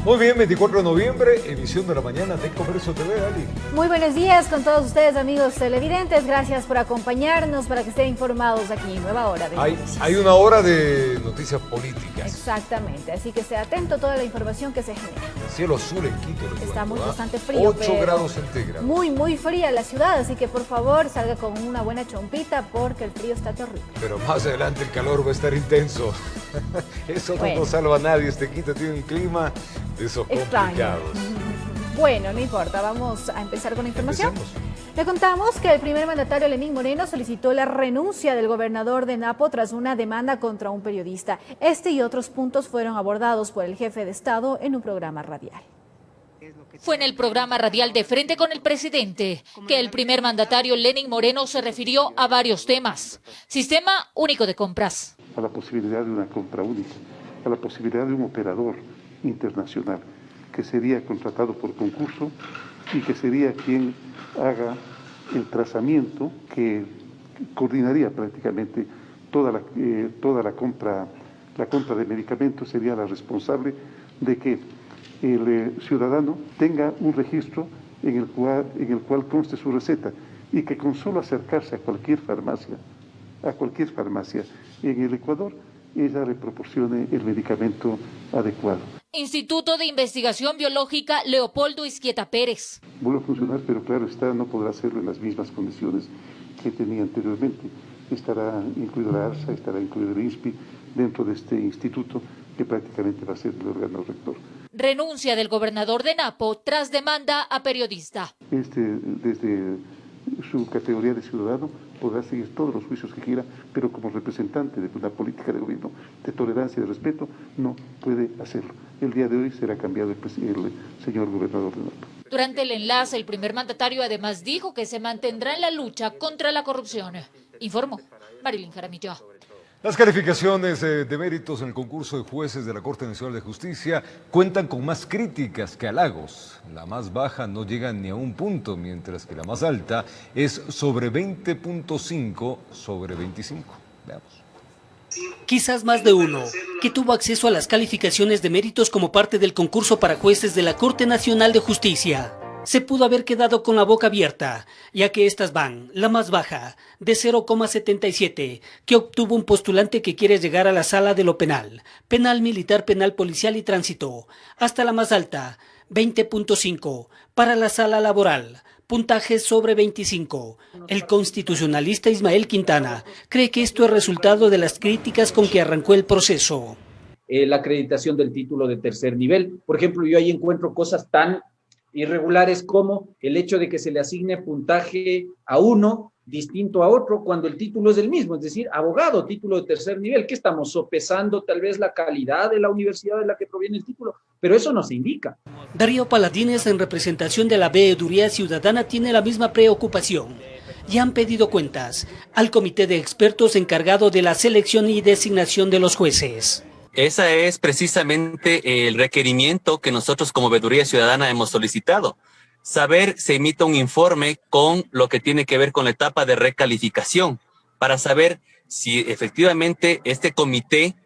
Muy bien, 24 de noviembre, edición de la mañana de Comercio TV, Ali. Muy buenos días con todos ustedes, amigos televidentes. Gracias por acompañarnos para que estén informados aquí en Nueva Hora de Noticias. Hay una hora de noticias políticas. Exactamente, así que esté atento a toda la información que se genera. El cielo azul en Quito. Estamos bastante frío. 8 grados centígrados. Muy fría la ciudad, así que por favor salga con una buena chompita porque el frío está terrible. Pero más adelante el calor va a estar intenso. Eso no salva a nadie. Quito tiene un clima de esos complicados. Bueno, no importa, vamos a empezar con la información. Empecemos. Le contamos que el primer mandatario Lenín Moreno solicitó la renuncia del gobernador de Napo tras una demanda contra un periodista. Este y otros puntos fueron abordados por el jefe de Estado en un programa radial. Fue en el programa radial De Frente con el Presidente que el primer mandatario Lenín Moreno se refirió a varios temas. Sistema único de compras. A la posibilidad de una compra única, a la posibilidad de un operador internacional que sería contratado por concurso y que sería quien haga el trazamiento, que coordinaría prácticamente toda la compra de medicamentos, sería la responsable de que el ciudadano tenga un registro en el cual conste su receta y que con solo acercarse a cualquier farmacia en el Ecuador, ella le proporcione el medicamento adecuado. Instituto de Investigación Biológica Leopoldo Izquieta Pérez. Vuelve a funcionar, pero claro está, no podrá hacerlo en las mismas condiciones que tenía anteriormente. Estará incluido la ARSA, estará incluido el INSPI dentro de este instituto que prácticamente va a ser el órgano rector. Renuncia del gobernador de Napo tras demanda a periodista. Desde su categoría de ciudadano podrá seguir todos los juicios que quiera, pero como representante de una política de gobierno de tolerancia y de respeto no puede hacerlo. El día de hoy será cambiado el señor gobernador de Napo. Durante el enlace, el primer mandatario además dijo que se mantendrá en la lucha contra la corrupción. Informó Marilyn Jaramillo. Las calificaciones de méritos en el concurso de jueces de la Corte Nacional de Justicia cuentan con más críticas que halagos. La más baja no llega ni a un punto, mientras que la más alta es sobre 20.5 sobre 25. Veamos. Quizás más de uno, que tuvo acceso a las calificaciones de méritos como parte del concurso para jueces de la Corte Nacional de Justicia, se pudo haber quedado con la boca abierta, ya que estas van, la más baja, de 0,77, que obtuvo un postulante que quiere llegar a la sala de lo penal, penal militar, penal policial y tránsito, hasta la más alta, 20.5, para la sala laboral, puntaje sobre 25. El constitucionalista Ismael Quintana cree que esto es resultado de las críticas con que arrancó el proceso. La acreditación del título de tercer nivel. Por ejemplo, yo ahí encuentro cosas tan irregulares como el hecho de que se le asigne puntaje a uno distinto a otro cuando el título es el mismo, es decir, abogado, título de tercer nivel. ¿Qué estamos sopesando? Tal vez la calidad de la universidad de la que proviene el título, pero eso no se indica. Darío Paladines, en representación de la Veeduría Ciudadana, tiene la misma preocupación. Ya han pedido cuentas al comité de expertos encargado de la selección y designación de los jueces. Ese es precisamente el requerimiento que nosotros como Veeduría Ciudadana hemos solicitado. Saber, se emita un informe con lo que tiene que ver con la etapa de recalificación, para saber si efectivamente este comité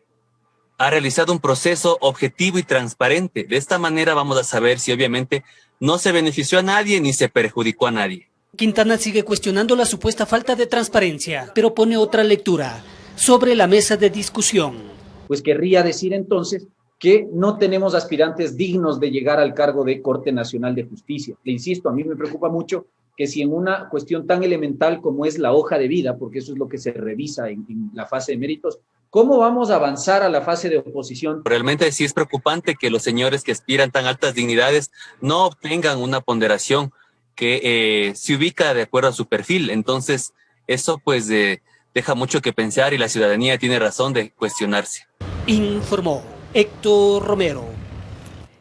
ha realizado un proceso objetivo y transparente. De esta manera vamos a saber si obviamente no se benefició a nadie ni se perjudicó a nadie. Quintana sigue cuestionando la supuesta falta de transparencia, pero pone otra lectura sobre la mesa de discusión. Pues querría decir entonces que no tenemos aspirantes dignos de llegar al cargo de Corte Nacional de Justicia. Le insisto, a mí me preocupa mucho que si en una cuestión tan elemental como es la hoja de vida, porque eso es lo que se revisa en la fase de méritos, ¿cómo vamos a avanzar a la fase de oposición? Realmente sí es preocupante que los señores que aspiran tan altas dignidades no obtengan una ponderación que se ubica de acuerdo a su perfil. Entonces, eso pues deja mucho que pensar y la ciudadanía tiene razón de cuestionarse. Informó Héctor Romero.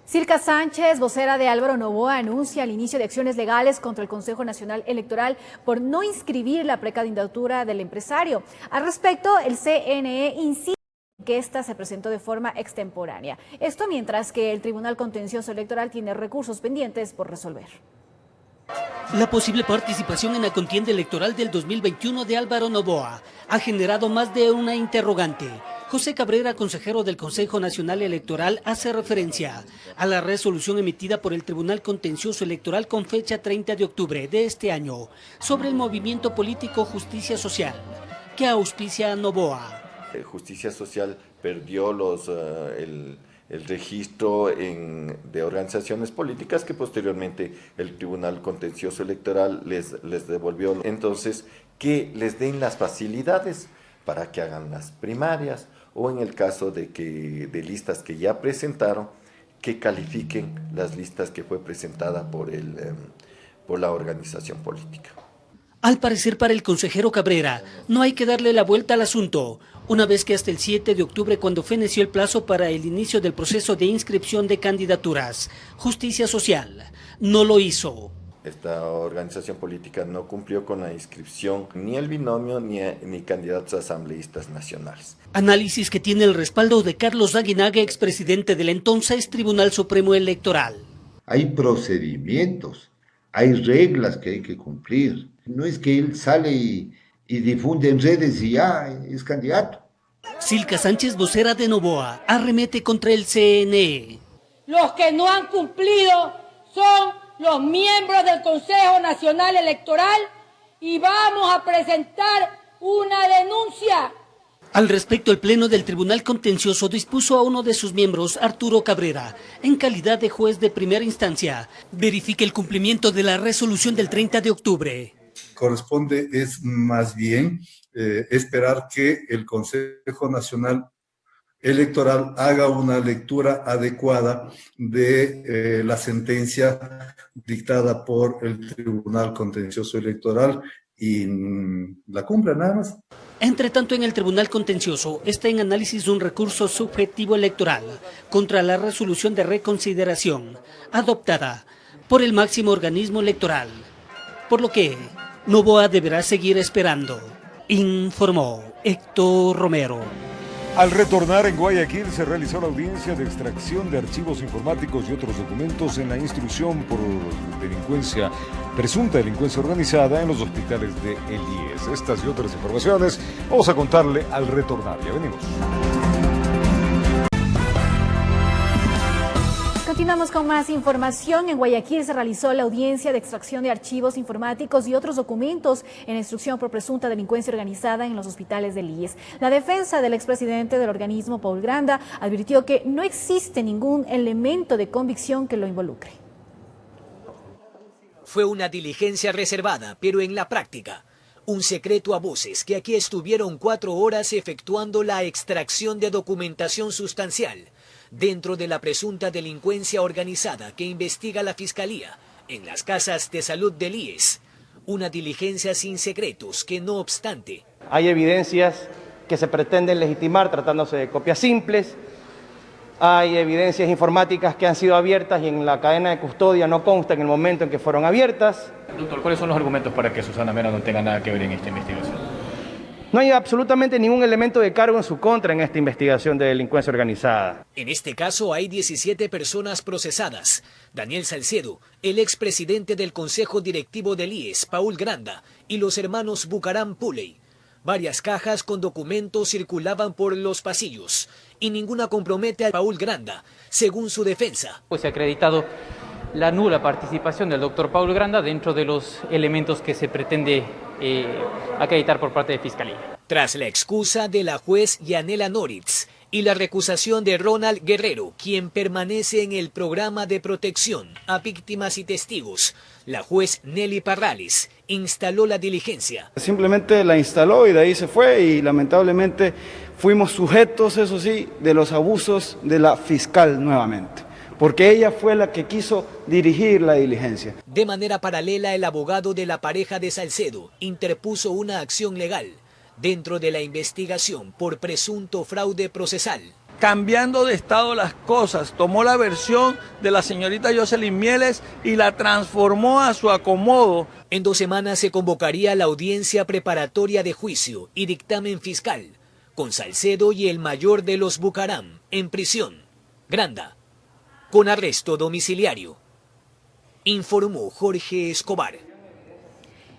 Circa Sánchez, vocera de Álvaro Noboa, anuncia el inicio de acciones legales contra el Consejo Nacional Electoral por no inscribir la precandidatura del empresario. Al respecto, el CNE insiste que esta se presentó de forma extemporánea. Esto mientras que el Tribunal Contencioso Electoral tiene recursos pendientes por resolver. La posible participación en la contienda electoral del 2021 de Álvaro Noboa ha generado más de una interrogante. José Cabrera, consejero del Consejo Nacional Electoral, hace referencia a la resolución emitida por el Tribunal Contencioso Electoral con fecha 30 de octubre de este año sobre el movimiento político Justicia Social, que auspicia a Noboa. Justicia Social perdió el registro de organizaciones políticas que posteriormente el Tribunal Contencioso Electoral les devolvió. Entonces, que les den las facilidades para que hagan las primarias o en el caso de listas que ya presentaron, que califiquen las listas que fue presentada por la organización política. Al parecer, para el consejero Cabrera, no hay que darle la vuelta al asunto, una vez que hasta el 7 de octubre, cuando feneció el plazo para el inicio del proceso de inscripción de candidaturas, Justicia Social no lo hizo. Esta organización política no cumplió con la inscripción, ni el binomio, ni candidatos a asambleístas nacionales. Análisis que tiene el respaldo de Carlos Aguinaga, expresidente del entonces Tribunal Supremo Electoral. Hay procedimientos, hay reglas que hay que cumplir. No es que él sale y difunde en redes y ya es candidato. Silka Sánchez, vocera de Noboa, arremete contra el CNE. Los que no han cumplido son los miembros del Consejo Nacional Electoral y vamos a presentar una denuncia. Al respecto, el Pleno del Tribunal Contencioso dispuso a uno de sus miembros, Arturo Cabrera, en calidad de juez de primera instancia, verifique el cumplimiento de la resolución del 30 de octubre. Corresponde es más bien esperar que el Consejo Nacional Electoral haga una lectura adecuada de la sentencia dictada por el Tribunal Contencioso Electoral y la cumpla nada más. Entre tanto, en el Tribunal Contencioso está en análisis un recurso subjetivo electoral contra la resolución de reconsideración adoptada por el máximo organismo electoral, por lo que Noboa deberá seguir esperando, informó Héctor Romero. Al retornar en Guayaquil se realizó la audiencia de extracción de archivos informáticos y otros documentos en la instrucción por presunta delincuencia organizada en los hospitales de el IES. Estas y otras informaciones vamos a contarle al retornar. Ya venimos. Continuamos con más información. En Guayaquil se realizó la audiencia de extracción de archivos informáticos y otros documentos en instrucción por presunta delincuencia organizada en los hospitales del IES. La defensa del expresidente del organismo, Paul Granda, advirtió que no existe ningún elemento de convicción que lo involucre. Fue una diligencia reservada, pero en la práctica, un secreto a voces que aquí estuvieron 4 horas efectuando la extracción de documentación sustancial dentro de la presunta delincuencia organizada que investiga la Fiscalía en las casas de salud del IES. Una diligencia sin secretos que, no obstante, hay evidencias que se pretenden legitimar tratándose de copias simples. Hay evidencias informáticas que han sido abiertas y en la cadena de custodia no consta en el momento en que fueron abiertas. Doctor, ¿cuáles son los argumentos para que Susana Mera no tenga nada que ver en esta investigación? No hay absolutamente ningún elemento de cargo en su contra en esta investigación de delincuencia organizada. En este caso hay 17 personas procesadas. Daniel Salcedo, el expresidente del Consejo Directivo del IES, Paul Granda, y los hermanos Bucaram Puley. Varias cajas con documentos circulaban por los pasillos y ninguna compromete a Paul Granda, según su defensa. Pues se ha acreditado la nula participación del doctor Paul Granda dentro de los elementos que se pretende acreditar por parte de Fiscalía. Tras la excusa de la juez Yanela Noritz y la recusación de Ronald Guerrero, quien permanece en el programa de protección a víctimas y testigos, la juez Nelly Parrales instaló la diligencia. Simplemente la instaló y de ahí se fue y lamentablemente fuimos sujetos, eso sí, de los abusos de la fiscal nuevamente, porque ella fue la que quiso dirigir la diligencia. De manera paralela, el abogado de la pareja de Salcedo interpuso una acción legal dentro de la investigación por presunto fraude procesal. Cambiando de estado las cosas, tomó la versión de la señorita Jocelyn Mieles y la transformó a su acomodo. En 2 semanas se convocaría la audiencia preparatoria de juicio y dictamen fiscal, con Salcedo y el mayor de los Bucaram en prisión, Granda, con arresto domiciliario, informó Jorge Escobar.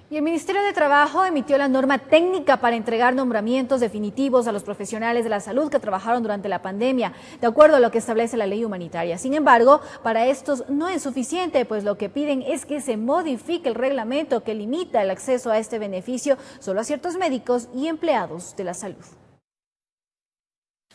Y el Ministerio de Trabajo emitió la norma técnica para entregar nombramientos definitivos a los profesionales de la salud que trabajaron durante la pandemia, de acuerdo a lo que establece la ley humanitaria. Sin embargo, para estos no es suficiente, pues lo que piden es que se modifique el reglamento que limita el acceso a este beneficio solo a ciertos médicos y empleados de la salud.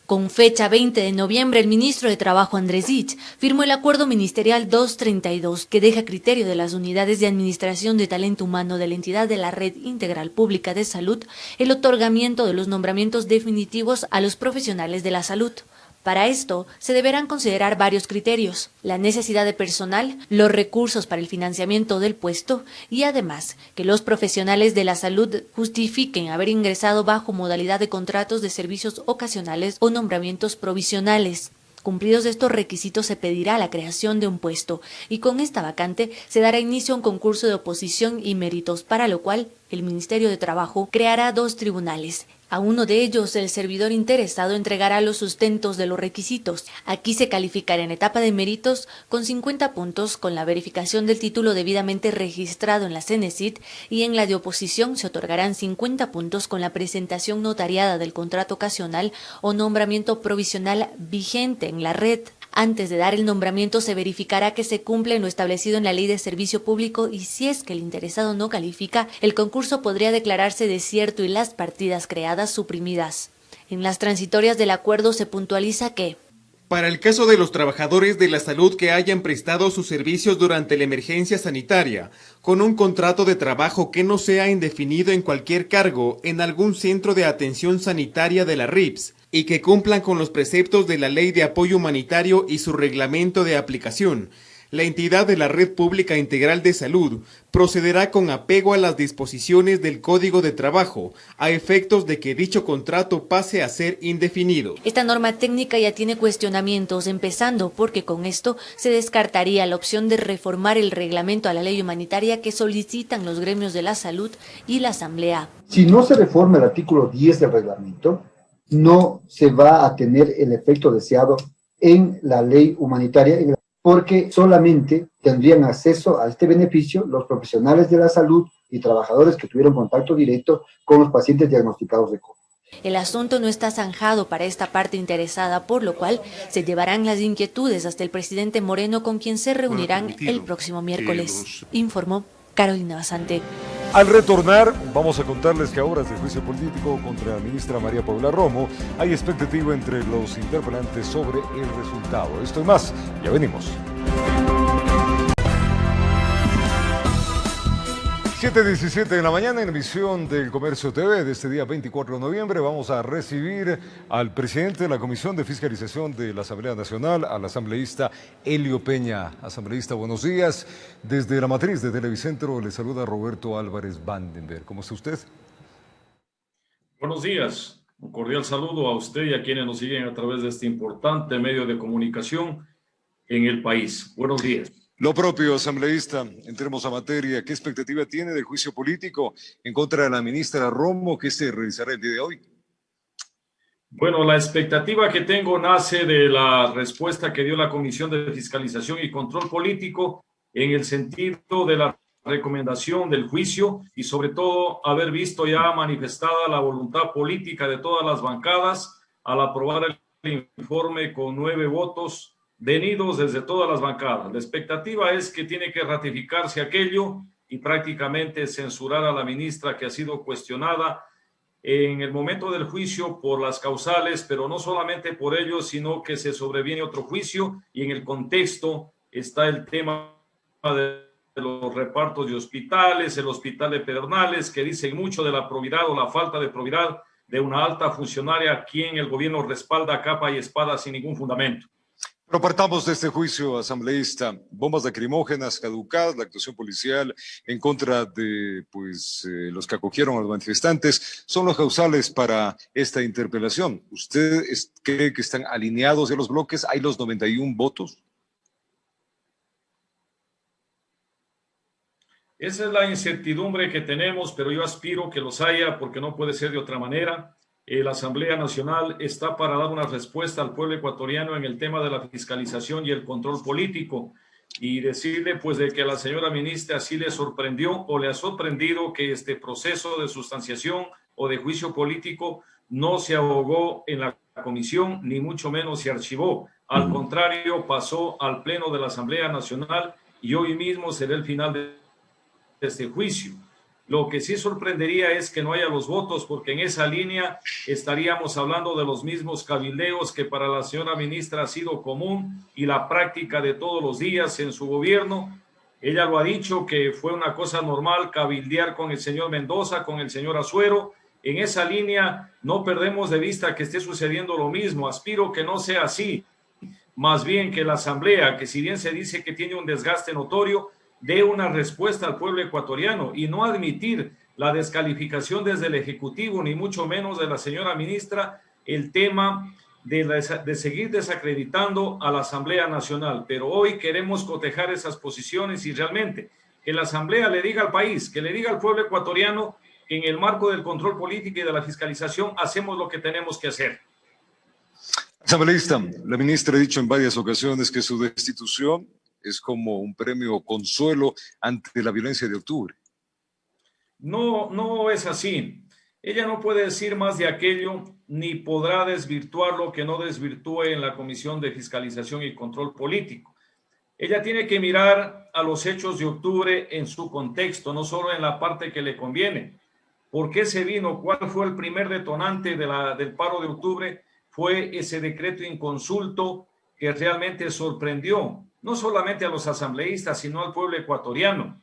Con fecha 20 de noviembre, el ministro de Trabajo, Andrés Sitch, firmó el Acuerdo Ministerial 232, que deja a criterio de las unidades de administración de talento humano de la entidad de la Red Integral Pública de Salud el otorgamiento de los nombramientos definitivos a los profesionales de la salud. Para esto, se deberán considerar varios criterios: la necesidad de personal, los recursos para el financiamiento del puesto y además que los profesionales de la salud justifiquen haber ingresado bajo modalidad de contratos de servicios ocasionales o nombramientos provisionales. Cumplidos estos requisitos, se pedirá la creación de un puesto y con esta vacante se dará inicio a un concurso de oposición y méritos, para lo cual el Ministerio de Trabajo creará 2 tribunales. A uno de ellos, el servidor interesado entregará los sustentos de los requisitos. Aquí se calificará en etapa de méritos con 50 puntos con la verificación del título debidamente registrado en la CENESID, y en la de oposición se otorgarán 50 puntos con la presentación notariada del contrato ocasional o nombramiento provisional vigente en la red. Antes de dar el nombramiento se verificará que se cumple lo establecido en la Ley de Servicio Público, y si es que el interesado no califica, el concurso podría declararse desierto y las partidas creadas suprimidas. En las transitorias del acuerdo se puntualiza que para el caso de los trabajadores de la salud que hayan prestado sus servicios durante la emergencia sanitaria, con un contrato de trabajo que no sea indefinido en cualquier cargo en algún centro de atención sanitaria de la RIPS, y que cumplan con los preceptos de la Ley de Apoyo Humanitario y su reglamento de aplicación, la entidad de la Red Pública Integral de Salud procederá con apego a las disposiciones del Código de Trabajo, a efectos de que dicho contrato pase a ser indefinido. Esta norma técnica ya tiene cuestionamientos, empezando porque con esto se descartaría la opción de reformar el reglamento a la ley humanitaria que solicitan los gremios de la salud y la Asamblea. Si no se reforma el artículo 10 del reglamento, no se va a tener el efecto deseado en la ley humanitaria, porque solamente tendrían acceso a este beneficio los profesionales de la salud y trabajadores que tuvieron contacto directo con los pacientes diagnosticados de COVID. El asunto no está zanjado para esta parte interesada, por lo cual se llevarán las inquietudes hasta el presidente Moreno, con quien se reunirán el próximo miércoles, informó Carolina Basante. Al retornar, vamos a contarles que a horas del juicio político contra la ministra María Paula Romo hay expectativa entre los interpelantes sobre el resultado. Esto y más, ya venimos. 7:17 de la mañana, en emisión del Comercio TV de este día 24 de noviembre, vamos a recibir al presidente de la Comisión de Fiscalización de la Asamblea Nacional, al asambleísta Helio Peña. Asambleísta, buenos días. Desde la matriz de Televicentro le saluda Roberto Álvarez Vandenberg. ¿Cómo está usted? Buenos días. Un cordial saludo a usted y a quienes nos siguen a través de este importante medio de comunicación en el país. Buenos días. Lo propio, asambleísta, entremos a materia. ¿Qué expectativa tiene del juicio político en contra de la ministra Romo que se realizará el día de hoy? Bueno, la expectativa que tengo nace de la respuesta que dio la Comisión de Fiscalización y Control Político en el sentido de la recomendación del juicio y sobre todo haber visto ya manifestada la voluntad política de todas las bancadas al aprobar el informe con 9 votos venidos desde todas las bancadas. La expectativa es que tiene que ratificarse aquello y prácticamente censurar a la ministra, que ha sido cuestionada en el momento del juicio por las causales, pero no solamente por ello, sino que se sobreviene otro juicio y en el contexto está el tema de los repartos de hospitales, el hospital de Pedernales, que dicen mucho de la probidad o la falta de probidad de una alta funcionaria a quien el gobierno respalda a capa y espada sin ningún fundamento. Pero partamos de este juicio, asambleísta. Bombas lacrimógenas caducadas, la actuación policial en contra de los que acogieron a los manifestantes, son los causales para esta interpelación. ¿Usted cree que están alineados ya los bloques? ¿Hay los 91 votos? Esa es la incertidumbre que tenemos, pero yo aspiro que los haya porque no puede ser de otra manera. La Asamblea Nacional está para dar una respuesta al pueblo ecuatoriano en el tema de la fiscalización y el control político. y decirle pues de que a la señora ministra sí le sorprendió o le ha sorprendido que este proceso de sustanciación o de juicio político no se ahogó en la comisión, ni mucho menos se archivó. Al contrario, pasó al Pleno de la Asamblea Nacional y hoy mismo será el final de este juicio. Lo que sí sorprendería es que no haya los votos, porque en esa línea estaríamos hablando de los mismos cabildeos que para la señora ministra ha sido común y la práctica de todos los días en su gobierno. Ella lo ha dicho que fue una cosa normal cabildear con el señor Mendoza, con el señor Azuero. En esa línea no perdemos de vista que esté sucediendo lo mismo. Aspiro que no sea así. Más bien que la Asamblea, que si bien se dice que tiene un desgaste notorio, dé una respuesta al pueblo ecuatoriano y no admitir la descalificación desde el Ejecutivo, ni mucho menos de la señora ministra, el tema de seguir desacreditando a la Asamblea Nacional. Pero hoy queremos cotejar esas posiciones y realmente que la Asamblea le diga al país, que le diga al pueblo ecuatoriano que en el marco del control político y de la fiscalización hacemos lo que tenemos que hacer. Asambleísta, la ministra ha dicho en varias ocasiones que su destitución es como un premio consuelo ante la violencia de octubre. No es así. Ella no puede decir más de aquello, ni podrá desvirtuar lo que no desvirtúe en la Comisión de Fiscalización y Control Político. Ella tiene que mirar a los hechos de octubre en su contexto, no solo en la parte que le conviene. ¿Por qué se vino? ¿Cuál fue el primer detonante del paro de octubre? Fue ese decreto inconsulto que realmente sorprendió no solamente a los asambleístas, sino al pueblo ecuatoriano.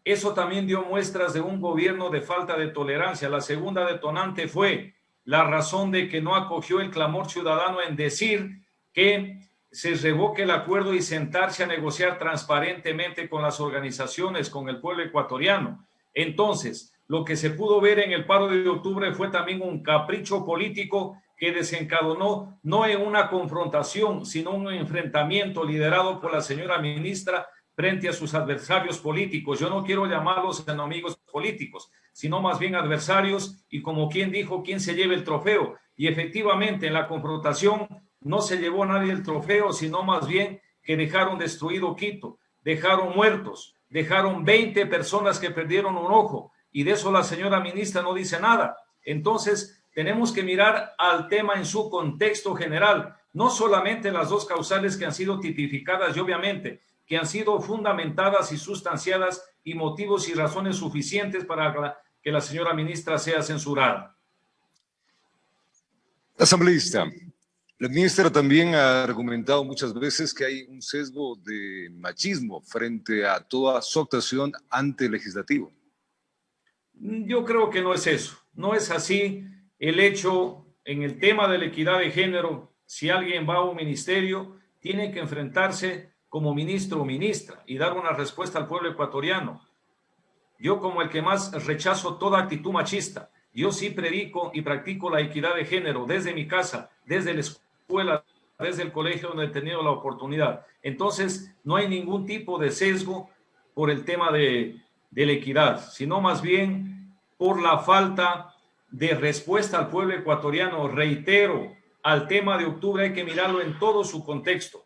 Eso también dio muestras de un gobierno de falta de tolerancia. La segunda detonante fue la razón de que no acogió el clamor ciudadano en decir que se revoque el acuerdo y sentarse a negociar transparentemente con las organizaciones, con el pueblo ecuatoriano. Entonces, lo que se pudo ver en el paro de octubre fue también un capricho político que desencadenó no en una confrontación, sino un enfrentamiento liderado por la señora ministra frente a sus adversarios políticos. Yo no quiero llamarlos enemigos políticos, sino más bien adversarios y como quien dijo, quién se lleve el trofeo. Y efectivamente en la confrontación no se llevó nadie el trofeo, sino más bien que dejaron destruido Quito, dejaron muertos, dejaron 20 personas que perdieron un ojo y de eso la señora ministra no dice nada. Entonces, tenemos que mirar al tema en su contexto general, no solamente las dos causales que han sido tipificadas y obviamente que han sido fundamentadas y sustanciadas y motivos y razones suficientes para que la señora ministra sea censurada. Asambleísta, la ministra también ha argumentado muchas veces que hay un sesgo de machismo frente a toda su actuación ante el legislativo. Yo creo que no es eso, no es así. El hecho, en el tema de la equidad de género, si alguien va a un ministerio, tiene que enfrentarse como ministro o ministra y dar una respuesta al pueblo ecuatoriano. Yo como el que más rechazo toda actitud machista, yo sí predico y practico la equidad de género desde mi casa, desde la escuela, desde el colegio donde he tenido la oportunidad. Entonces, no hay ningún tipo de sesgo por el tema de la equidad, sino más bien por la falta de respuesta al pueblo ecuatoriano. Reitero, al tema de octubre hay que mirarlo en todo su contexto.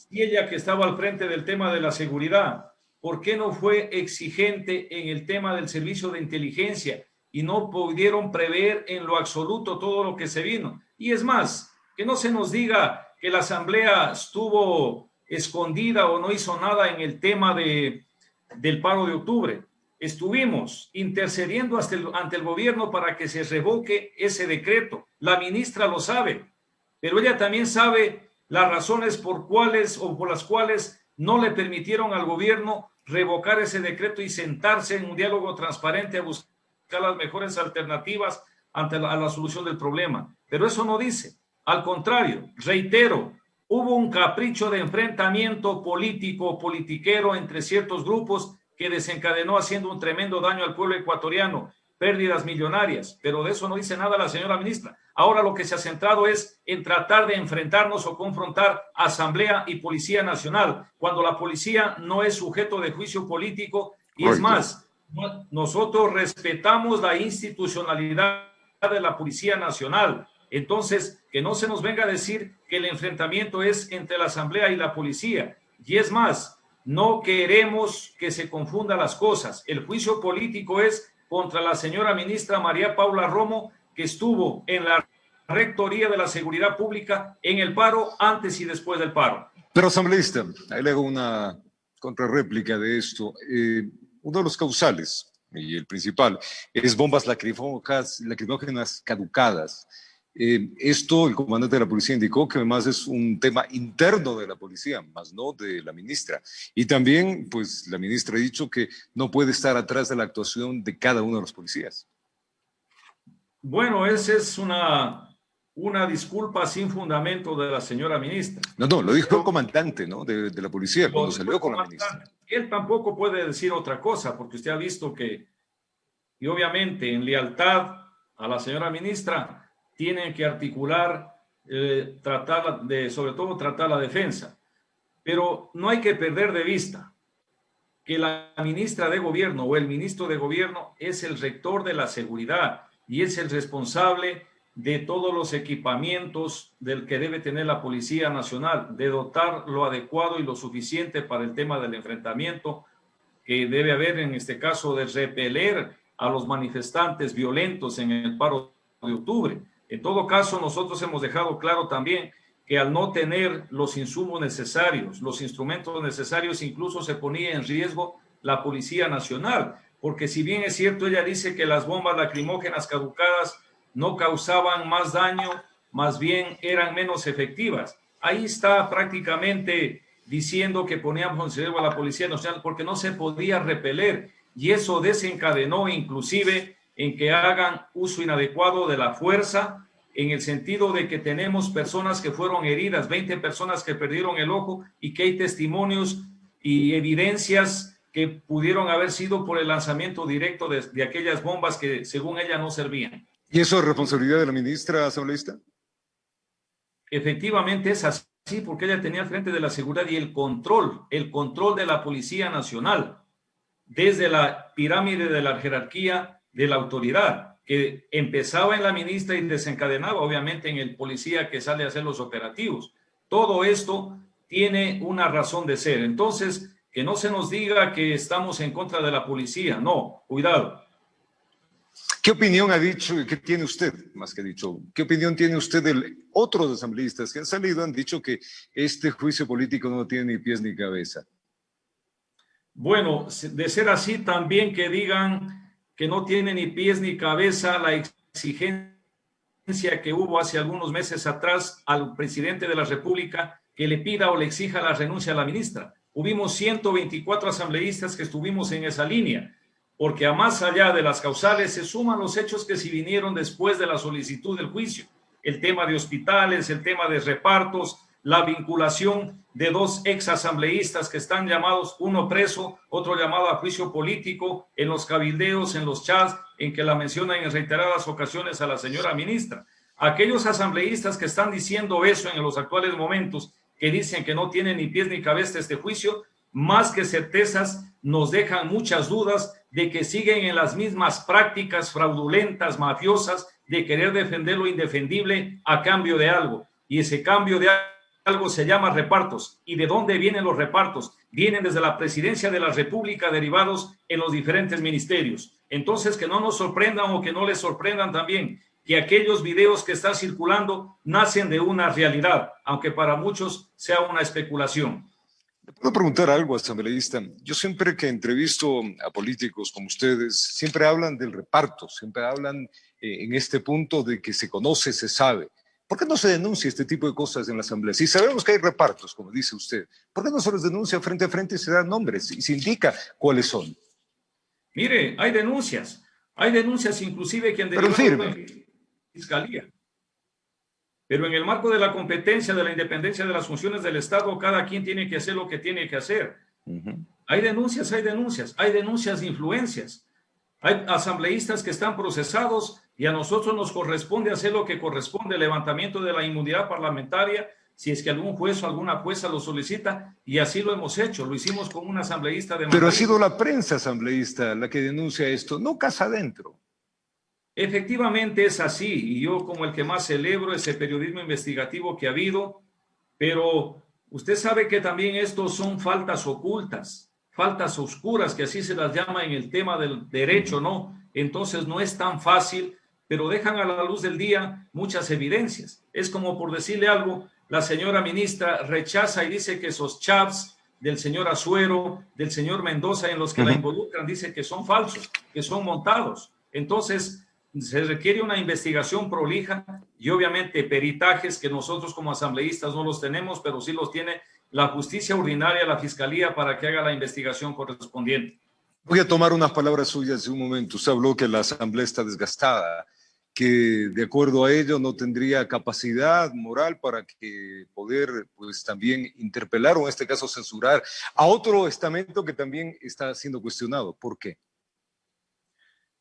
Y ella que estaba al frente del tema de la seguridad, ¿por qué no fue exigente en el tema del servicio de inteligencia y no pudieron prever en lo absoluto todo lo que se vino? Y es más, que no se nos diga que la Asamblea estuvo escondida o no hizo nada en el tema del paro de octubre. Estuvimos intercediendo ante el gobierno para que se revoque ese decreto. La ministra lo sabe, pero ella también sabe las razones por las cuales no le permitieron al gobierno revocar ese decreto y sentarse en un diálogo transparente a buscar las mejores alternativas ante la solución del problema. Pero eso no dice. Al contrario, reitero, hubo un capricho de enfrentamiento político, politiquero entre ciertos grupos que desencadenó haciendo un tremendo daño al pueblo ecuatoriano, pérdidas millonarias, pero de eso no dice nada la señora ministra. Ahora lo que se ha centrado es en tratar de enfrentarnos o confrontar Asamblea y Policía Nacional, cuando la policía no es sujeto de juicio político y es más, nosotros respetamos la institucionalidad de la Policía Nacional. Entonces, que no se nos venga a decir que el enfrentamiento es entre la Asamblea y la policía. Y es más, No queremos que se confundan las cosas. El juicio político es contra la señora ministra María Paula Romo, que estuvo en la Rectoría de la Seguridad Pública en el paro, antes y después del paro. Pero, asambleísta, ahí le hago una contrarréplica de esto. Uno de los causales, y el principal, es bombas lacrimógenas caducadas. Esto el comandante de la policía indicó que además es un tema interno de la policía, más no de la ministra. Y también, pues, la ministra ha dicho que no puede estar atrás de la actuación de cada uno de los policías. Bueno, esa es una disculpa sin fundamento de la señora ministra. No, lo dijo el comandante, ¿no?, de la policía cuando salió con la ministra. Él tampoco puede decir otra cosa, porque usted ha visto que, y obviamente en lealtad a la señora ministra, tienen que articular, sobre todo tratar la defensa. Pero no hay que perder de vista que la ministra de gobierno o el ministro de gobierno es el rector de la seguridad y es el responsable de todos los equipamientos del que debe tener la Policía Nacional, de dotar lo adecuado y lo suficiente para el tema del enfrentamiento que debe haber, en este caso, de repeler a los manifestantes violentos en el paro de octubre. En todo caso, nosotros hemos dejado claro también que al no tener los insumos necesarios, los instrumentos necesarios, incluso se ponía en riesgo la Policía Nacional, porque si bien es cierto, ella dice que las bombas lacrimógenas caducadas no causaban más daño, más bien eran menos efectivas. Ahí está prácticamente diciendo que poníamos en riesgo a la Policía Nacional porque no se podía repeler, y eso desencadenó inclusive en que hagan uso inadecuado de la fuerza, en el sentido de que tenemos personas que fueron heridas, 20 personas que perdieron el ojo, y que hay testimonios y evidencias que pudieron haber sido por el lanzamiento directo de aquellas bombas que según ella no servían. ¿Y eso es responsabilidad de la ministra asambleísta? Efectivamente es así, porque ella tenía al frente de la seguridad y el control de la Policía Nacional, desde la pirámide de la jerarquía de la autoridad, que empezaba en la ministra y desencadenaba obviamente en el policía que sale a hacer los operativos. Todo esto tiene una razón de ser. Entonces, que no se nos diga que estamos en contra de la policía. No, cuidado. ¿Qué opinión ha dicho y qué tiene usted, más que dicho, qué opinión tiene usted de otros asambleístas que han salido, han dicho que este juicio político no tiene ni pies ni cabeza? Bueno, de ser así, también que digan que no tiene ni pies ni cabeza la exigencia que hubo hace algunos meses atrás al presidente de la República que le pida o le exija la renuncia a la ministra. Hubimos 124 asambleístas que estuvimos en esa línea, porque a más allá de las causales se suman los hechos que se vinieron después de la solicitud del juicio. El tema de hospitales, el tema de repartos, la vinculación de dos ex asambleístas que están llamados, uno preso, otro llamado a juicio político, en los cabildeos, en los chats, en que la mencionan en reiteradas ocasiones a la señora ministra. Aquellos asambleístas que están diciendo eso en los actuales momentos, que dicen que no tiene ni pies ni cabeza este juicio, más que certezas, nos dejan muchas dudas de que siguen en las mismas prácticas fraudulentas, mafiosas, de querer defender lo indefendible a cambio de algo. Y ese cambio de algo se llama repartos. ¿Y de dónde vienen los repartos? Vienen desde la presidencia de la República, derivados en los diferentes ministerios. Entonces, que no nos sorprendan o que no les sorprendan también que aquellos videos que están circulando nacen de una realidad, aunque para muchos sea una especulación. ¿Le puedo preguntar algo, asambleísta? Yo siempre que entrevisto a políticos como ustedes, siempre hablan del reparto, siempre hablan en este punto de que se conoce, se sabe. ¿Por qué no se denuncia este tipo de cosas en la Asamblea? Si sabemos que hay repartos, como dice usted, ¿por qué no se los denuncia frente a frente y se dan nombres y se indica cuáles son? Mire, hay denuncias inclusive que han derivado de la Fiscalía. Pero en el marco de la competencia, de la independencia de las funciones del Estado, cada quien tiene que hacer lo que tiene que hacer. Hay denuncias de influencias. Hay asambleístas que están procesados y a nosotros nos corresponde hacer lo que corresponde, el levantamiento de la inmunidad parlamentaria, si es que algún juez o alguna jueza lo solicita, y así lo hemos hecho, lo hicimos con un asambleísta de Madrid. Pero ha sido la prensa asambleísta la que denuncia esto, no casa adentro. Efectivamente es así, y yo como el que más celebro ese periodismo investigativo que ha habido, pero Usted sabe que también estos son faltas ocultas, faltas oscuras, que así se las llama en el tema del derecho, ¿no? Entonces no es tan fácil, pero dejan a la luz del día muchas evidencias. Es como, por decirle algo, la señora ministra rechaza y dice que esos chats del señor Azuero, del señor Mendoza, en los que la involucran, dice que son falsos, que son montados. Entonces, se requiere una investigación prolija y obviamente peritajes que nosotros como asambleístas no los tenemos, pero sí los tiene la justicia ordinaria, la fiscalía, para que haga la investigación correspondiente. Voy a tomar unas palabras suyas de un momento. Usted habló que la asamblea está desgastada, que de acuerdo a ello no tendría capacidad moral para que poder pues también interpelar o en este caso censurar a otro estamento que también está siendo cuestionado. ¿Por qué?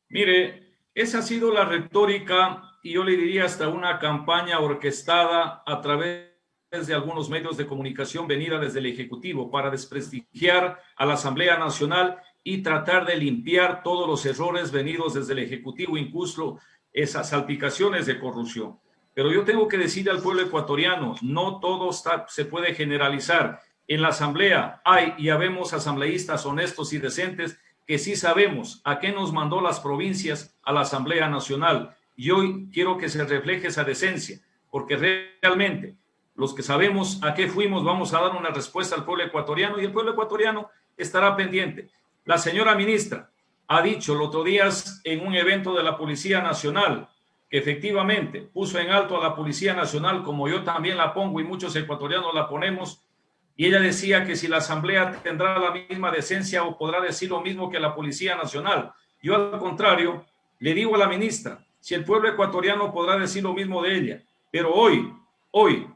Mire, esa ha sido la retórica y yo le diría hasta una campaña orquestada a través de algunos medios de comunicación venida desde el Ejecutivo para desprestigiar a la Asamblea Nacional y tratar de limpiar todos los errores venidos desde el Ejecutivo, incluso esas salpicaciones de corrupción. Pero yo tengo que decirle al pueblo ecuatoriano, no todo se puede generalizar. En la Asamblea hay y habemos asambleístas honestos y decentes que sí sabemos a qué nos mandó las provincias a la Asamblea Nacional. Y hoy quiero que se refleje esa decencia, porque realmente los que sabemos a qué fuimos vamos a dar una respuesta al pueblo ecuatoriano y el pueblo ecuatoriano estará pendiente. La señora ministra ha dicho el otro día en un evento de la Policía Nacional que efectivamente puso en alto a la Policía Nacional, como yo también la pongo y muchos ecuatorianos la ponemos, y ella decía que si la Asamblea tendrá la misma decencia o podrá decir lo mismo que la Policía Nacional. Yo al contrario le digo a la ministra, si el pueblo ecuatoriano podrá decir lo mismo de ella, pero hoy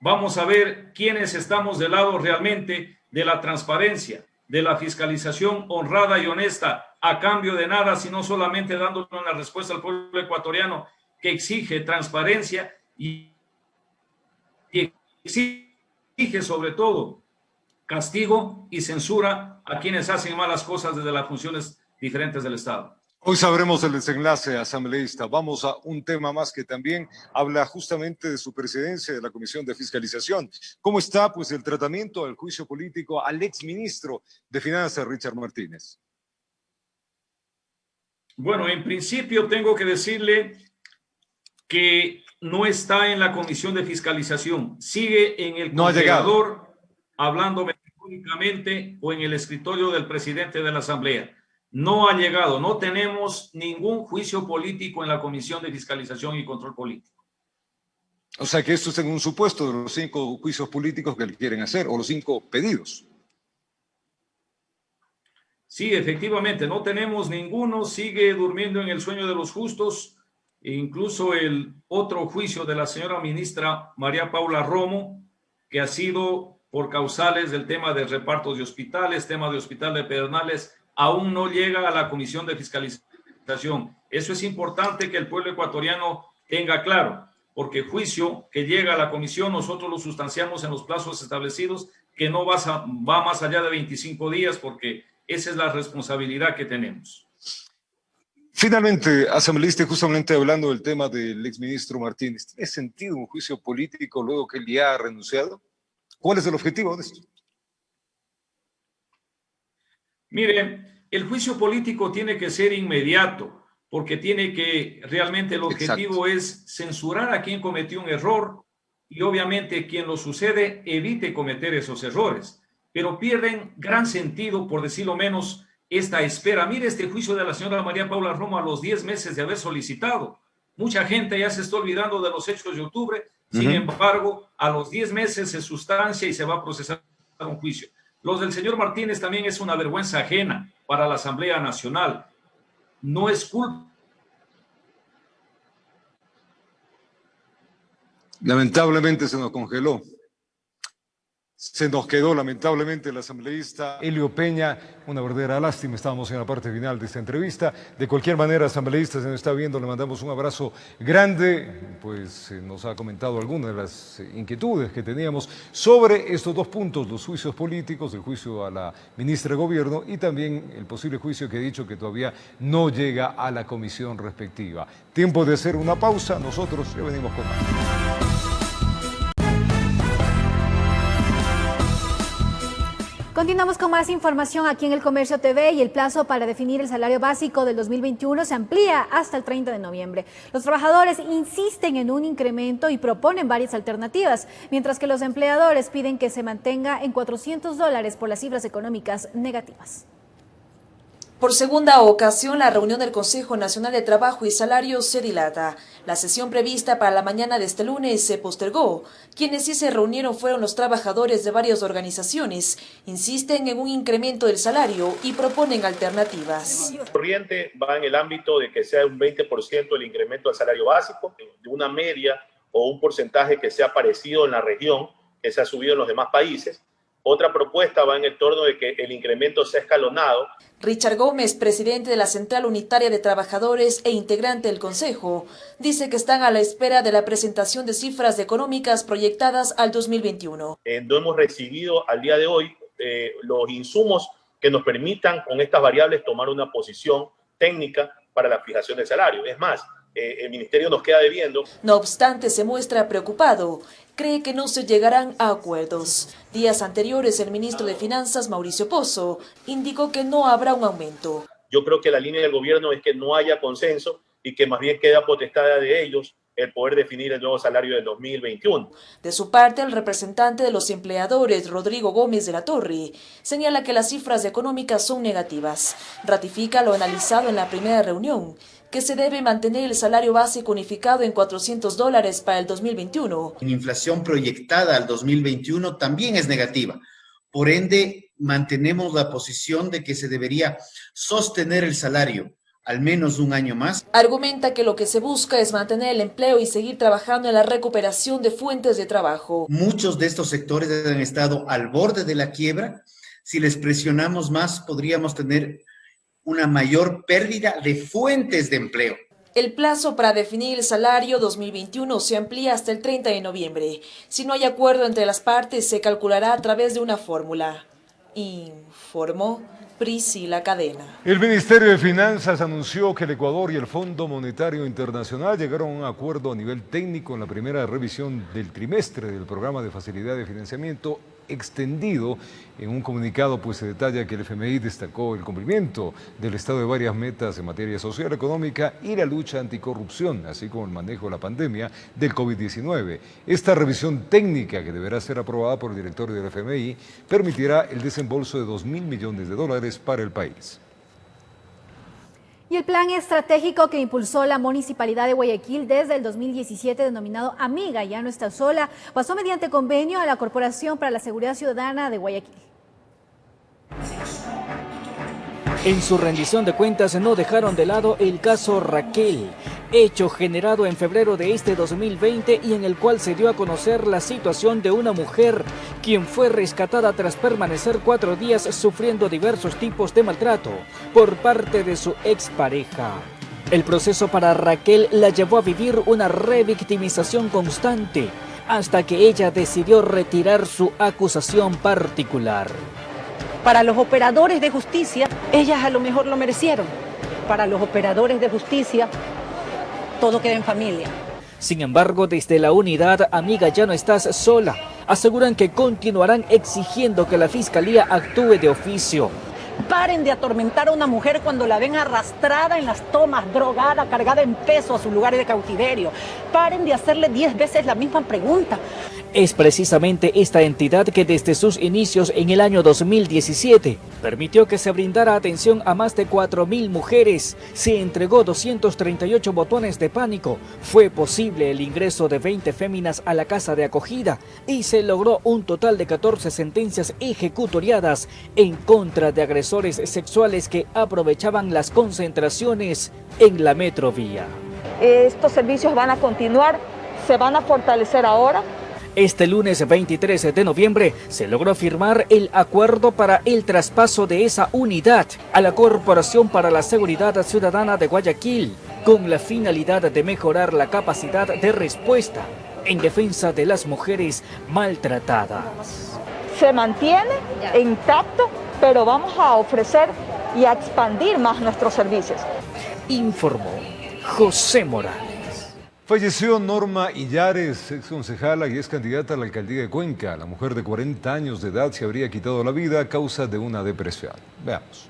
vamos a ver quiénes estamos del lado realmente de la transparencia, de la fiscalización honrada y honesta, a cambio de nada, sino solamente dándole una respuesta al pueblo ecuatoriano que exige transparencia y exige sobre todo castigo y censura a quienes hacen malas cosas desde las funciones diferentes del Estado. Hoy sabremos el desenlace, asambleísta. Vamos a un tema más que también habla justamente de su presidencia de la Comisión de Fiscalización. ¿Cómo está pues el tratamiento del juicio político al exministro de Finanzas, Richard Martínez? Bueno, en principio tengo que decirle que no está en la Comisión de Fiscalización. Sigue en el congelador, hablando metafóricamente, o en el escritorio del presidente de la Asamblea. No ha llegado, no tenemos ningún juicio político en la Comisión de Fiscalización y Control Político. O sea que esto es en un supuesto de los 5 juicios políticos que le quieren hacer, o los 5 pedidos. Sí, efectivamente, no tenemos ninguno, sigue durmiendo en el sueño de los justos, e incluso el otro juicio de la señora ministra María Paula Romo, que ha sido por causales del tema de repartos de hospitales, tema de hospital de Pedernales, aún no llega a la Comisión de Fiscalización. Eso es importante que el pueblo ecuatoriano tenga claro, porque juicio que llega a la comisión nosotros lo sustanciamos en los plazos establecidos, que no va más allá de 25 días, porque esa es la responsabilidad que tenemos. Finalmente, asambleísta, justamente hablando del tema del exministro Martínez, ¿tiene sentido un juicio político luego que él ya ha renunciado? ¿Cuál es el objetivo de esto? Mire, el juicio político tiene que ser inmediato, porque realmente el objetivo es censurar a quien cometió un error y obviamente quien lo sucede evite cometer esos errores. Pero pierden gran sentido, por decirlo menos, esta espera. Mire este juicio de la señora María Paula Romo a los 10 meses de haber solicitado. Mucha gente ya se está olvidando de los hechos de octubre, sin embargo, a los 10 meses se sustancia y se va a procesar un juicio. Los del señor Martínez también es una vergüenza ajena para la Asamblea Nacional. No es culpa. Lamentablemente se nos congeló. Se nos quedó lamentablemente el asambleísta Elio Peña, una verdadera lástima, estábamos en la parte final de esta entrevista. De cualquier manera, asambleísta, se nos está viendo, le mandamos un abrazo grande, pues nos ha comentado algunas de las inquietudes que teníamos sobre estos 2 puntos, los juicios políticos, el juicio a la ministra de Gobierno y también el posible juicio que he dicho que todavía no llega a la comisión respectiva. Tiempo de hacer una pausa, nosotros ya venimos con más. Continuamos con más información aquí en El Comercio TV y el plazo para definir el salario básico del 2021 se amplía hasta el 30 de noviembre. Los trabajadores insisten en un incremento y proponen varias alternativas, mientras que los empleadores piden que se mantenga en $400 por las cifras económicas negativas. Por segunda ocasión, la reunión del Consejo Nacional de Trabajo y Salario se dilata. La sesión prevista para la mañana de este lunes se postergó. Quienes sí se reunieron fueron los trabajadores de varias organizaciones. Insisten en un incremento del salario y proponen alternativas. La corriente va en el ámbito de que sea un 20% el incremento del salario básico, de una media o un porcentaje que sea parecido en la región, que se ha subido en los demás países. Otra propuesta va en el torno de que el incremento sea escalonado. Richard Gómez, presidente de la Central Unitaria de Trabajadores e integrante del Consejo, dice que están a la espera de la presentación de cifras económicas proyectadas al 2021. No hemos recibido al día de hoy los insumos que nos permitan con estas variables tomar una posición técnica para la fijación del salario. Es más, el Ministerio nos queda debiendo. No obstante, se muestra preocupado. Cree que no se llegarán a acuerdos. Días anteriores, el ministro de Finanzas, Mauricio Pozo, indicó que no habrá un aumento. Yo creo que la línea del gobierno es que no haya consenso y que más bien queda potestad de ellos el poder definir el nuevo salario del 2021. De su parte, el representante de los empleadores, Rodrigo Gómez de la Torre, señala que las cifras económicas son negativas. Ratifica lo analizado en la primera reunión, que se debe mantener el salario básico unificado en $400 para el 2021. La inflación proyectada al 2021 también es negativa. Por ende, mantenemos la posición de que se debería sostener el salario al menos un año más. Argumenta que lo que se busca es mantener el empleo y seguir trabajando en la recuperación de fuentes de trabajo. Muchos de estos sectores han estado al borde de la quiebra. Si les presionamos más, podríamos tener una mayor pérdida de fuentes de empleo. El plazo para definir el salario 2021 se amplía hasta el 30 de noviembre. Si no hay acuerdo entre las partes, se calculará a través de una fórmula. Informó Priscila Cadena. El Ministerio de Finanzas anunció que el Ecuador y el Fondo Monetario Internacional llegaron a un acuerdo a nivel técnico en la primera revisión del trimestre del programa de facilidad de financiamiento extendido. En un comunicado pues se detalla que el FMI destacó el cumplimiento del Estado de varias metas en materia social, económica y la lucha anticorrupción, así como el manejo de la pandemia del COVID-19. Esta revisión técnica, que deberá ser aprobada por el directorio del FMI, permitirá el desembolso de $2.000 millones para el país. Y el plan estratégico que impulsó la Municipalidad de Guayaquil desde el 2017, denominado Amiga Ya No Está Sola, pasó mediante convenio a la Corporación para la Seguridad Ciudadana de Guayaquil. En su rendición de cuentas no dejaron de lado el caso Raquel, hecho generado en febrero de este 2020 y en el cual se dio a conocer la situación de una mujer quien fue rescatada tras permanecer 4 días sufriendo diversos tipos de maltrato por parte de su expareja. El proceso para Raquel la llevó a vivir una revictimización constante hasta que ella decidió retirar su acusación particular. Para los operadores de justicia, ellas a lo mejor lo merecieron. Para los operadores de justicia, todo queda en familia. Sin embargo, desde la unidad Amiga Ya No Estás Sola, aseguran que continuarán exigiendo que la Fiscalía actúe de oficio. Paren de atormentar a una mujer cuando la ven arrastrada en las tomas, drogada, cargada en peso a sus lugares de cautiverio. Paren de hacerle 10 veces la misma pregunta. Es precisamente esta entidad que desde sus inicios en el año 2017 permitió que se brindara atención a más de 4.000 mujeres, se entregó 238 botones de pánico, fue posible el ingreso de 20 féminas a la casa de acogida y se logró un total de 14 sentencias ejecutoriadas en contra de agresores sexuales que aprovechaban las concentraciones en la metrovía. Estos servicios van a continuar, se van a fortalecer ahora. Este lunes 23 de noviembre se logró firmar el acuerdo para el traspaso de esa unidad a la Corporación para la Seguridad Ciudadana de Guayaquil, con la finalidad de mejorar la capacidad de respuesta en defensa de las mujeres maltratadas. Se mantiene intacto, pero vamos a ofrecer y a expandir más nuestros servicios. Informó José Morales. Falleció Norma Illares, ex concejala y ex candidata a la alcaldía de Cuenca. La mujer de 40 años de edad se habría quitado la vida a causa de una depresión. Veamos.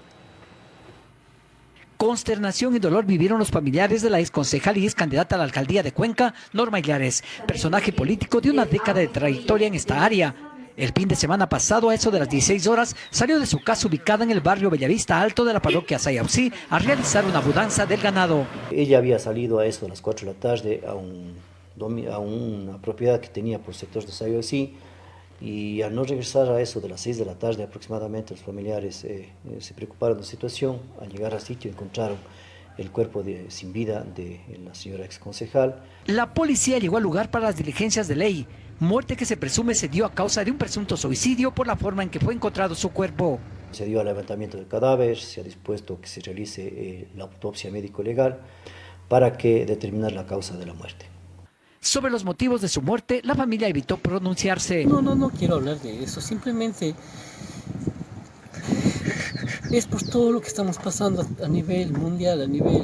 Consternación y dolor vivieron los familiares de la exconcejal y ex candidata a la alcaldía de Cuenca, Norma Illares, personaje político de una década de trayectoria en esta área. El fin de semana pasado, a eso de las 16 horas, salió de su casa ubicada en el barrio Bellavista Alto de la parroquia Sayausí a realizar una mudanza del ganado. Ella había salido a eso a las 4 de la tarde a una propiedad que tenía por el sector de Sayausí, y al no regresar a eso de las 6 de la tarde aproximadamente, los familiares se preocuparon de la situación. Al llegar al sitio encontraron el cuerpo sin vida de la señora exconcejal. La policía llegó al lugar para las diligencias de ley, muerte que se presume se dio a causa de un presunto suicidio por la forma en que fue encontrado su cuerpo. Se dio al levantamiento del cadáver, se ha dispuesto que se realice la autopsia médico-legal para que determinar la causa de la muerte. Sobre los motivos de su muerte, la familia evitó pronunciarse. No quiero hablar de eso, simplemente es por todo lo que estamos pasando a nivel mundial, a nivel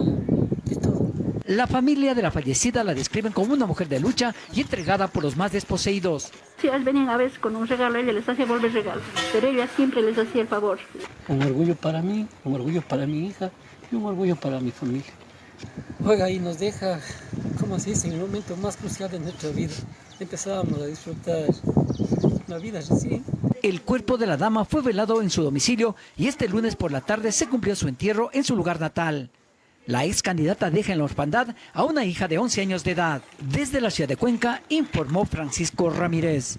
de todo. La familia de la fallecida la describen como una mujer de lucha y entregada por los más desposeídos. Si ellas venían a veces con un regalo, ella les hacía volver regalo, pero ella siempre les hacía el favor. Un orgullo para mí, un orgullo para mi hija y un orgullo para mi familia. Oiga, y nos deja, como se dice, en el momento más crucial de nuestra vida. Empezábamos a disfrutar la vida recién. El cuerpo de la dama fue velado en su domicilio y este lunes por la tarde se cumplió su entierro en su lugar natal. La ex candidata deja en la orfandad a una hija de 11 años de edad. Desde la ciudad de Cuenca, informó Francisco Ramírez.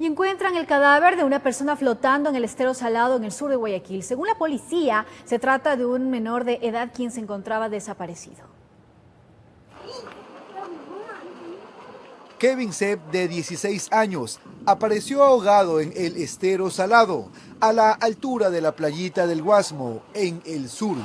Y encuentran el cadáver de una persona flotando en el estero Salado en el sur de Guayaquil. Según la policía, se trata de un menor de edad quien se encontraba desaparecido. Kevin Sepp, de 16 años, apareció ahogado en el estero Salado, a la altura de la playita del Guasmo, en el sur.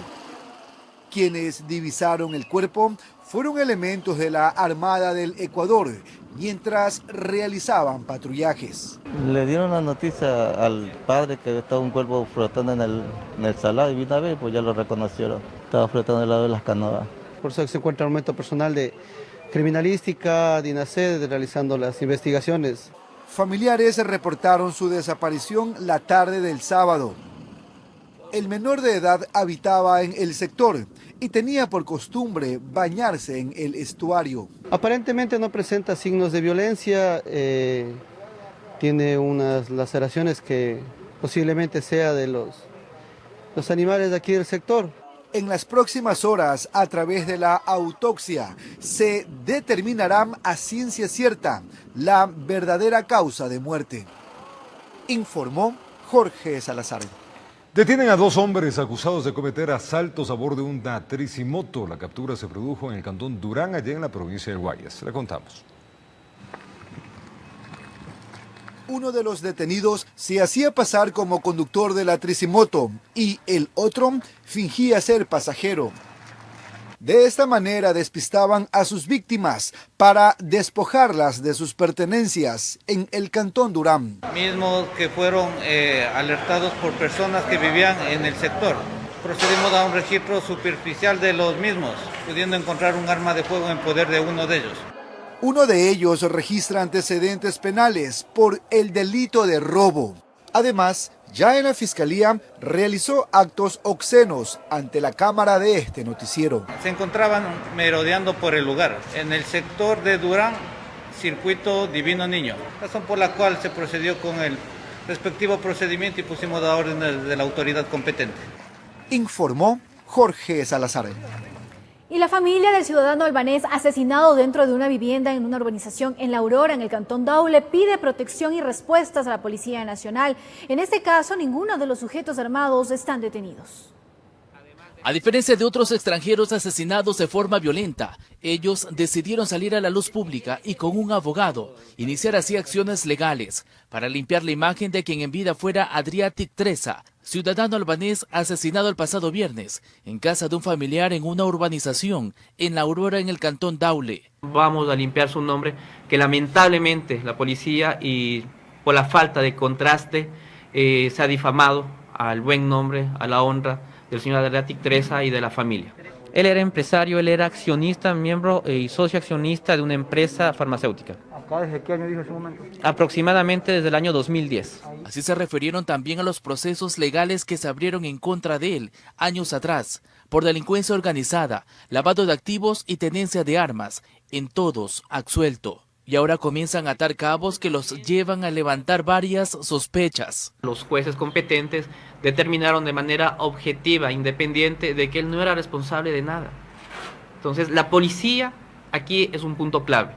Quienes divisaron el cuerpo fueron elementos de la Armada del Ecuador, mientras realizaban patrullajes. Le dieron la noticia al padre que estaba un cuerpo flotando en el salado y vino a ver, pues ya lo reconocieron. Estaba flotando al lado de las canoas. Por eso se encuentra el aumento personal de criminalística, DINASED, realizando las investigaciones. Familiares reportaron su desaparición la tarde del sábado. El menor de edad habitaba en el sector y tenía por costumbre bañarse en el estuario. Aparentemente no presenta signos de violencia, tiene unas laceraciones que posiblemente sea de los animales de aquí del sector. En las próximas horas, a través de la autopsia, se determinará a ciencia cierta la verdadera causa de muerte, informó Jorge Salazar. Detienen a 2 hombres acusados de cometer asaltos a bordo de una tricimoto. La captura se produjo en el cantón Durán, allá en la provincia del Guayas. La contamos. Uno de los detenidos se hacía pasar como conductor de la tricimoto y el otro fingía ser pasajero. De esta manera despistaban a sus víctimas para despojarlas de sus pertenencias en el cantón Durán. Mismos que fueron alertados por personas que vivían en el sector. Procedimos a un registro superficial de los mismos, pudiendo encontrar un arma de fuego en poder de uno de ellos. Uno de ellos registra antecedentes penales por el delito de robo. Además, ya en la fiscalía realizó actos obscenos ante la cámara de este noticiero. Se encontraban merodeando por el lugar, en el sector de Durán, circuito Divino Niño, razón por la cual se procedió con el respectivo procedimiento y pusimos la orden de la autoridad competente. Informó Jorge Salazar. Y la familia del ciudadano albanés asesinado dentro de una vivienda en una urbanización en La Aurora, en el cantón Daule, pide protección y respuestas a la Policía Nacional. En este caso, ninguno de los sujetos armados están detenidos. A diferencia de otros extranjeros asesinados de forma violenta, ellos decidieron salir a la luz pública y con un abogado iniciar así acciones legales para limpiar la imagen de quien en vida fuera Adriatic Tresa, ciudadano albanés asesinado el pasado viernes en casa de un familiar en una urbanización en La Aurora, en el cantón Daule. Vamos a limpiar su nombre, que lamentablemente la policía, y por la falta de contraste, se ha difamado al buen nombre, a la honra del señor Adriatic Tresa y de la familia. Él era empresario, él era accionista, miembro y socio accionista de una empresa farmacéutica. ¿Acá desde qué año dijo ese momento? Aproximadamente desde el año 2010. Así se refirieron también a los procesos legales que se abrieron en contra de él años atrás, por delincuencia organizada, lavado de activos y tenencia de armas, en todos absuelto. Y ahora comienzan a atar cabos que los llevan a levantar varias sospechas. Los jueces competentes determinaron de manera objetiva, independiente, de que él no era responsable de nada. Entonces, la policía aquí es un punto clave.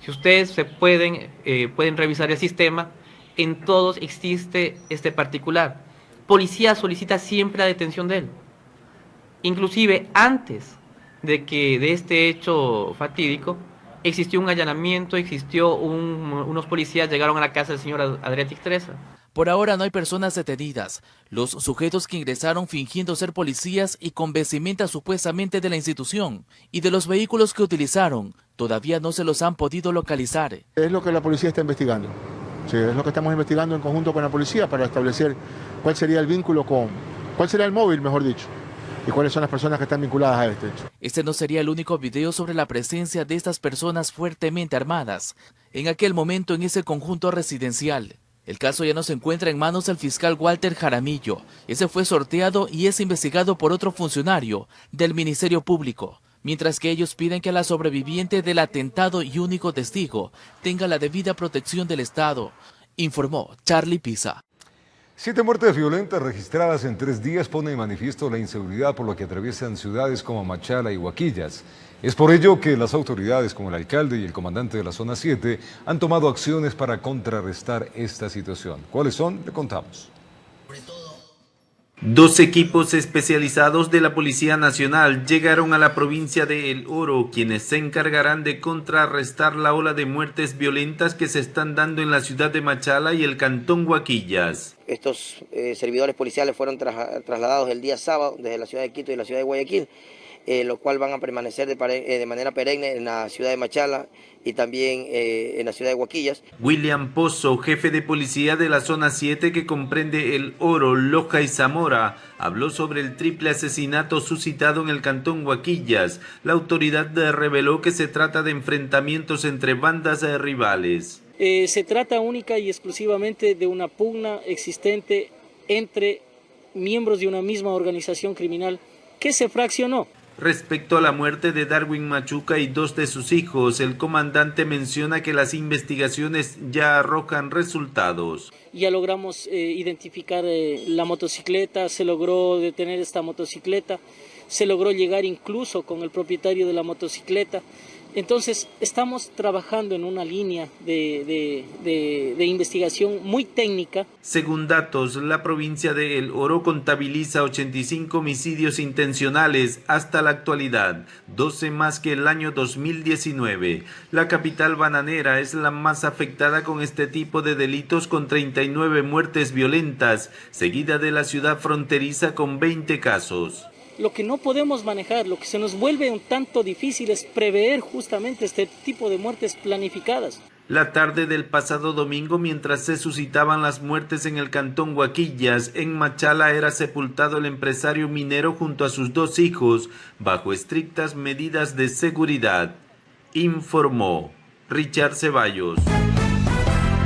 Si ustedes pueden revisar el sistema, en todos existe este particular. Policía solicita siempre la detención de él. Inclusive antes de este hecho fatídico, existió un allanamiento, unos policías llegaron a la casa del señor Adriatic Treza. Por ahora no hay personas detenidas. Los sujetos que ingresaron fingiendo ser policías y con vestimenta supuestamente de la institución y de los vehículos que utilizaron, todavía no se los han podido localizar. Es lo que la policía está investigando. Sí, es lo que estamos investigando en conjunto con la policía para establecer cuál sería el vínculo cuál sería el móvil, mejor dicho, y cuáles son las personas que están vinculadas a este hecho. Este no sería el único video sobre la presencia de estas personas fuertemente armadas en aquel momento en ese conjunto residencial. El caso ya no se encuentra en manos del fiscal Walter Jaramillo. Ese fue sorteado y es investigado por otro funcionario del Ministerio Público, mientras que ellos piden que la sobreviviente del atentado y único testigo tenga la debida protección del Estado, informó Charlie Pisa. 7 muertes violentas registradas en 3 días pone de manifiesto la inseguridad por la que atraviesan ciudades como Machala y Huaquillas. Es por ello que las autoridades, como el alcalde y el comandante de la Zona 7, han tomado acciones para contrarrestar esta situación. ¿Cuáles son? Le contamos. 2 equipos especializados de la Policía Nacional llegaron a la provincia de El Oro, quienes se encargarán de contrarrestar la ola de muertes violentas que se están dando en la ciudad de Machala y el cantón Huaquillas. Estos servidores policiales fueron trasladados el día sábado desde la ciudad de Quito y la ciudad de Guayaquil, lo cual van a permanecer de manera perenne en la ciudad de Machala y también en la ciudad de Huaquillas. William Pozo, jefe de policía de la Zona 7 que comprende El Oro, Loja y Zamora, habló sobre el triple asesinato suscitado en el cantón Huaquillas. La autoridad reveló que se trata de enfrentamientos entre bandas rivales. Se trata única y exclusivamente de una pugna existente entre miembros de una misma organización criminal que se fraccionó. Respecto a la muerte de Darwin Machuca y 2 de sus hijos, el comandante menciona que las investigaciones ya arrojan resultados. Ya logramos identificar la motocicleta, se logró detener esta motocicleta, se logró llegar incluso con el propietario de la motocicleta. Entonces estamos trabajando en una línea de investigación muy técnica. Según datos, la provincia de El Oro contabiliza 85 homicidios intencionales hasta la actualidad, 12 más que el año 2019. La capital bananera es la más afectada con este tipo de delitos con 39 muertes violentas, seguida de la ciudad fronteriza con 20 casos. Lo que no podemos manejar, lo que se nos vuelve un tanto difícil es prever justamente este tipo de muertes planificadas. La tarde del pasado domingo, mientras se suscitaban las muertes en el cantón Huaquillas, en Machala era sepultado el empresario minero junto a sus 2 hijos, bajo estrictas medidas de seguridad, informó Richard Ceballos.